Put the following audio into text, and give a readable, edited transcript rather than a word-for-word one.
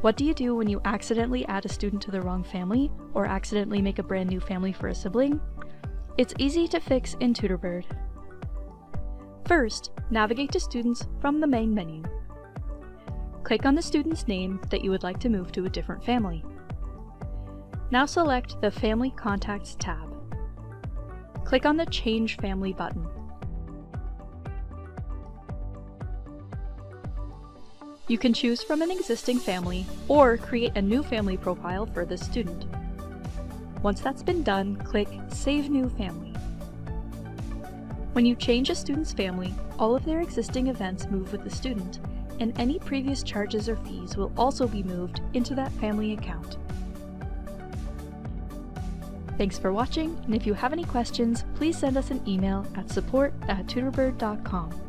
What do you do when you accidentally add a student to the wrong family, or accidentally make a brand new family for a sibling? It's easy to fix in TutorBird. First, navigate to Students from the main menu. Click on the student's name that you would like to move to a different family. Now select the Family Contacts tab. Click on the Change Family button. You can choose from an existing family or create a new family profile for this student. Once that's been done, click Save New Family. When you change a student's family, all of their existing events move with the student, and any previous charges or fees will also be moved into that family account. Thanks for watching, and if you have any questions, please send us an email at support@tutorbird.com.